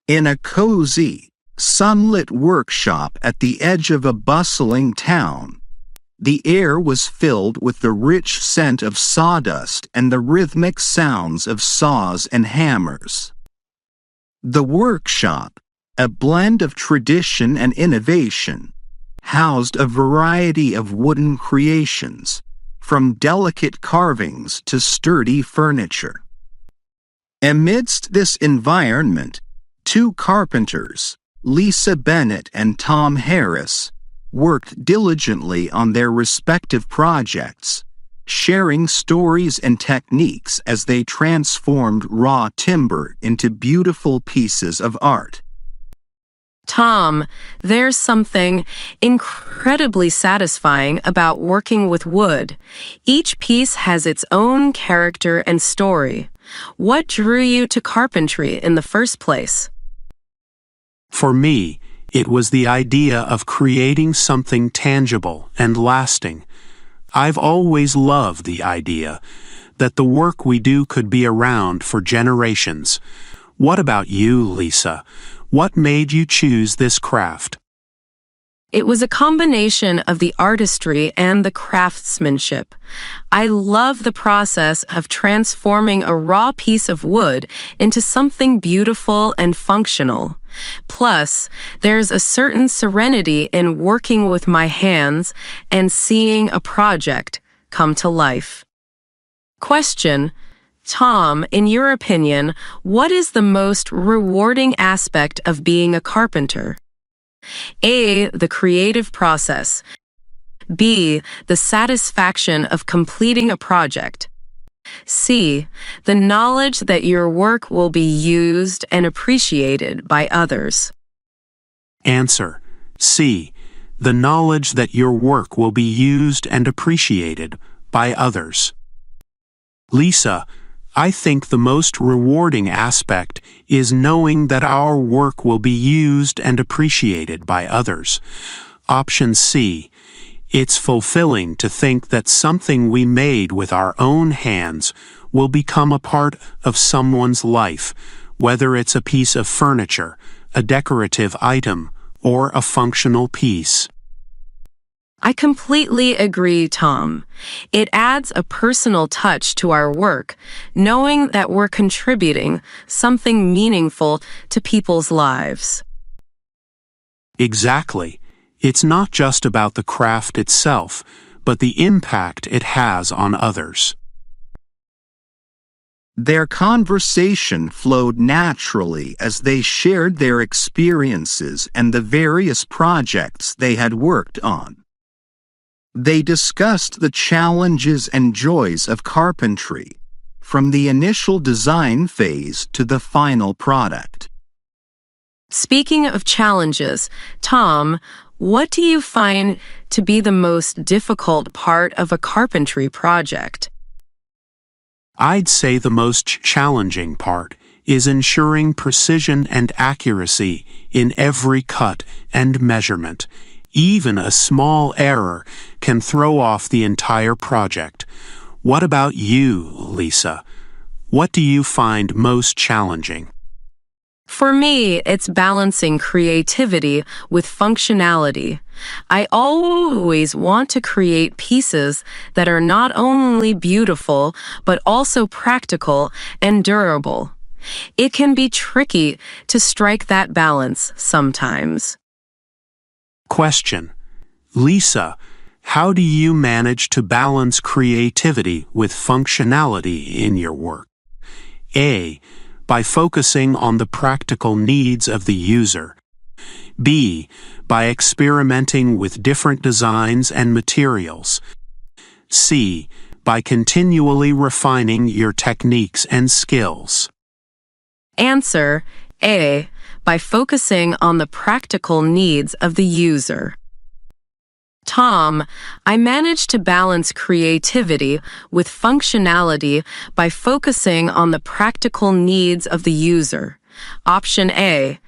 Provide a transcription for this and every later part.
In a cozy, sunlit workshop at the edge of a bustling town, the air was filled with the rich scent of sawdust and the rhythmic sounds of saws and hammers. The workshop, a blend of tradition and innovation, housed a variety of wooden creations, from delicate carvings to sturdy furniture. Amidst this environment, two carpenters, Lisa Bennett and Tom Harris, worked diligently on their respective projects, sharing stories and techniques as they transformed raw timber into beautiful pieces of art. Tom, there's something incredibly satisfying about working with wood. Each piece has its own character and story. What drew you to carpentry in the first place? For me, it was the idea of creating something tangible and lasting. I've always loved the idea that the work we do could be around for generations. What about you, Lisa? What made you choose this craft? It was a combination of the artistry and the craftsmanship. I love the process of transforming a raw piece of wood into something beautiful and functional. Plus, there's a certain serenity in working with my hands and seeing a project come to life. Question: Tom, in your opinion, what is the most rewarding aspect of being a carpenter? A, the creative process. B, the satisfaction of completing a project. C, the knowledge that your work will be used and appreciated by others. Answer: C, the knowledge that your work will be used and appreciated by others. Lisa, I think the most rewarding aspect is knowing that our work will be used and appreciated by others. Option C, it's fulfilling to think that something we made with our own hands will become a part of someone's life, whether it's a piece of furniture, a decorative item, or a functional piece. I completely agree, Tom. It adds a personal touch to our work, knowing that we're contributing something meaningful to people's lives. Exactly. It's not just about the craft itself, but the impact it has on others. Their conversation flowed naturally as they shared their experiences and the various projects they had worked on. They discussed the challenges and joys of carpentry, from the initial design phase to the final product. Speaking of challenges, Tom, what do you find to be the most difficult part of a carpentry project? I'd say the most challenging part is ensuring precision and accuracy in every cut and measurement. Even a small error can throw off the entire project. What about you, Lisa? What do you find most challenging? For me, it's balancing creativity with functionality. I always want to create pieces that are not only beautiful, but also practical and durable. It can be tricky to strike that balance sometimes. Question: Lisa, how do you manage to balance creativity with functionality in your work? A, by focusing on the practical needs of the user. B, by experimenting with different designs and materials. C, by continually refining your techniques and skills. Answer: A, by focusing on the practical needs of the user. Tom, I managed to balance creativity with functionality by focusing on the practical needs of the user. Option A,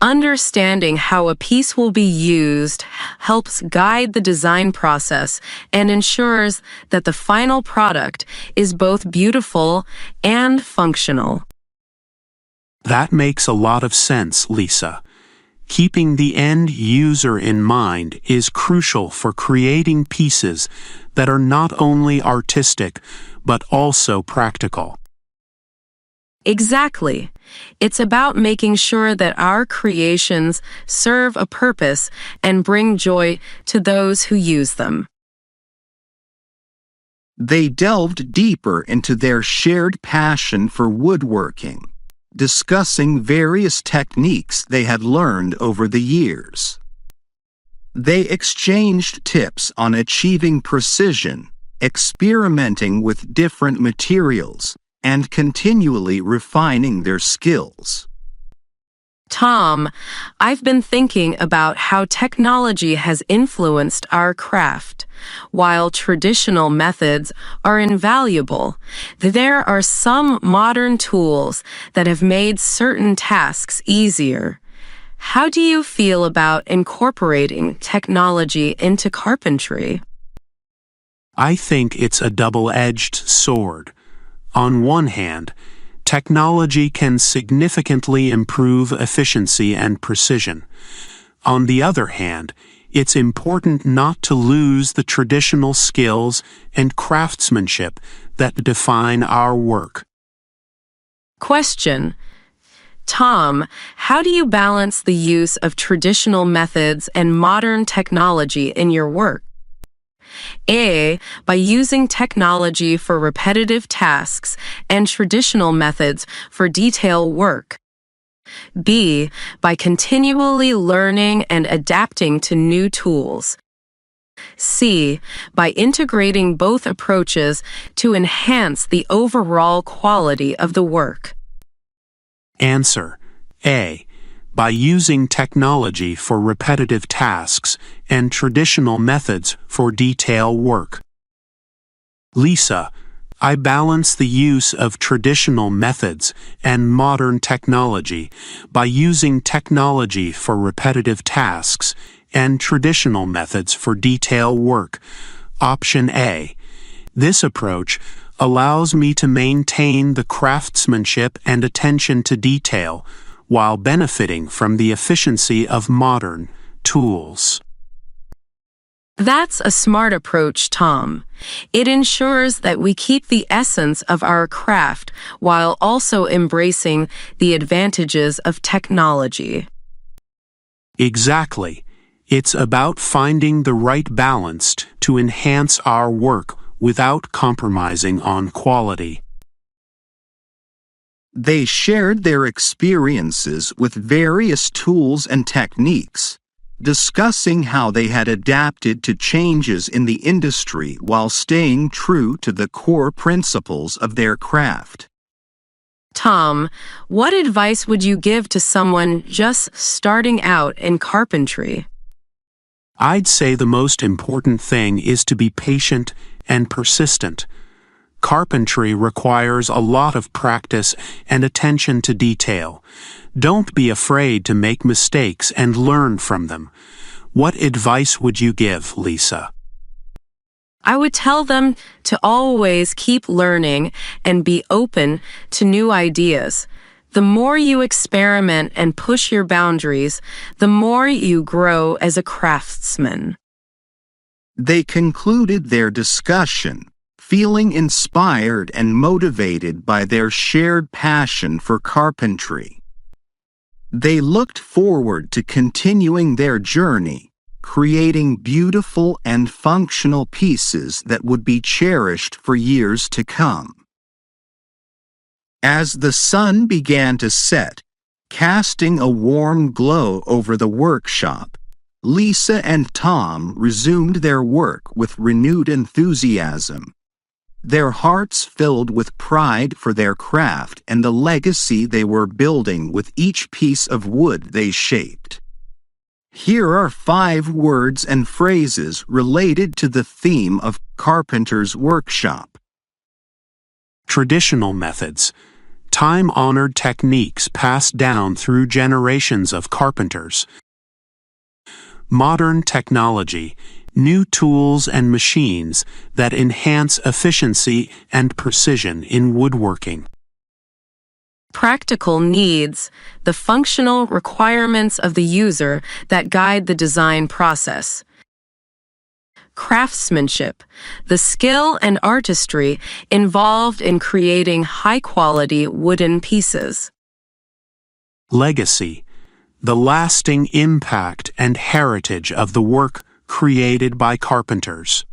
understanding how a piece will be used helps guide the design process and ensures that the final product is both beautiful and functional. That makes a lot of sense, Lisa. Keeping the end user in mind is crucial for creating pieces that are not only artistic, but also practical. Exactly. It's about making sure that our creations serve a purpose and bring joy to those who use them. They delved deeper into their shared passion for woodworking, discussing various techniques they had learned over the years. They exchanged tips on achieving precision, experimenting with different materials, and continually refining their skills. Tom, I've been thinking about how technology has influenced our craft. While traditional methods are invaluable, there are some modern tools that have made certain tasks easier. How do you feel about incorporating technology into carpentry? I think it's a double-edged sword. On one hand, technology can significantly improve efficiency and precision. On the other hand, it's important not to lose the traditional skills and craftsmanship that define our work. Question. Tom, how do you balance the use of traditional methods and modern technology in your work? A. By using technology for repetitive tasks and traditional methods for detail work. B. By continually learning and adapting to new tools. C. By integrating both approaches to enhance the overall quality of the work. Answer. A. By using technology for repetitive tasks and traditional methods for detail work. Lisa, I balance the use of traditional methods and modern technology by using technology for repetitive tasks and traditional methods for detail work. Option A. This approach allows me to maintain the craftsmanship and attention to detail while benefiting from the efficiency of modern tools. That's a smart approach, Tom. It ensures that we keep the essence of our craft while also embracing the advantages of technology. Exactly. It's about finding the right balance to enhance our work without compromising on quality. They shared their experiences with various tools and techniques, discussing how they had adapted to changes in the industry while staying true to the core principles of their craft. Tom, what advice would you give to someone just starting out in carpentry? I'd say the most important thing is to be patient and persistent. Carpentry requires a lot of practice and attention to detail. Don't be afraid to make mistakes and learn from them. What advice would you give, Lisa? I would tell them to always keep learning and be open to new ideas. The more you experiment and push your boundaries, the more you grow as a craftsman. They concluded their discussion, feeling inspired and motivated by their shared passion for carpentry. They looked forward to continuing their journey, creating beautiful and functional pieces that would be cherished for years to come. As the sun began to set, casting a warm glow over the workshop, Lisa and Tom resumed their work with renewed enthusiasm, their hearts filled with pride for their craft and the legacy they were building with each piece of wood they shaped. Here are 5 words and phrases related to the theme of Carpenter's workshop. Traditional methods. Time-honored techniques passed down through generations of carpenters. Modern technology. New tools and machines that enhance efficiency and precision in woodworking. Practical needs, the functional requirements of the user that guide the design process. Craftsmanship, the skill and artistry involved in creating high-quality wooden pieces. Legacy, the lasting impact and heritage of the work created by carpenters.